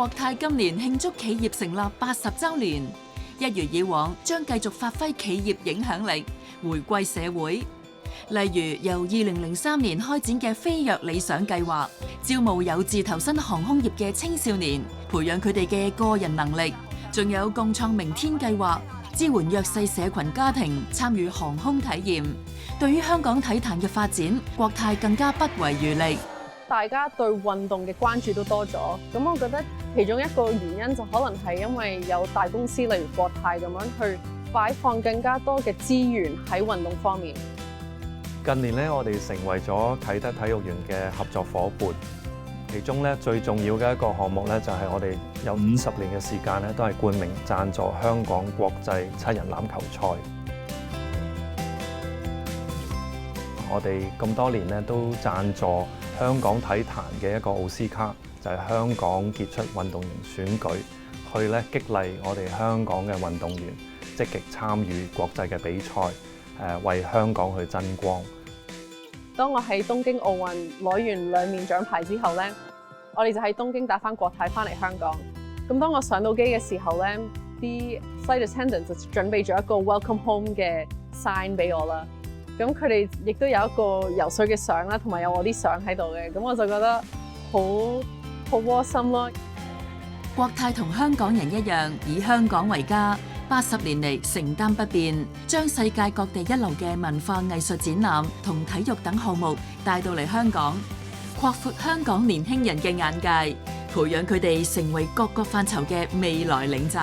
國泰今年慶祝企業成立80週年，一如以往將繼續發揮企業影響力，回饋社會。例如由2003年開展嘅飛躍理想計劃，招募有志投身航空業嘅青少年，培養佢哋嘅個人能力。仲有共創明天計劃，支援弱勢社群家庭參與航空體驗。對於香港體壇嘅發展，國泰更加不遺餘力。大家對運動嘅關注都多咗，咁我覺得其中一個原因就可能係因為有大公司例如國泰咁樣去擺放更加多嘅資源喺運動方面。近年咧，我哋成為咗啟德體育園嘅合作伙伴，其中咧最重要嘅一個項目咧就係我哋有50年嘅時間咧都係冠名贊助香港國際7人欖球賽。我哋咁多年咧都贊助香港體壇嘅一個奧斯卡，就係香港傑出運動員選舉，去咧激勵我哋香港嘅運動員積極參與國際嘅比賽，為香港去爭光。當我喺東京奧運攞完2面獎牌之後咧，我哋就喺東京搭翻國泰翻嚟香港。咁當我上到機嘅時候咧，啲 flight attendant 就準備咗一個 welcome home 嘅 sign 俾我啦。咁佢哋亦都有一個游水嘅相啦，同埋有我啲相喺度嘅，咁我就覺得好窩心咯。國泰同香港人一樣，以香港為家，80年嚟承擔不變，將世界各地一流嘅文化藝術展覽同體育等項目帶到嚟香港，擴闊香港年輕人嘅眼界，培養佢哋成為各個範疇嘅未來領袖。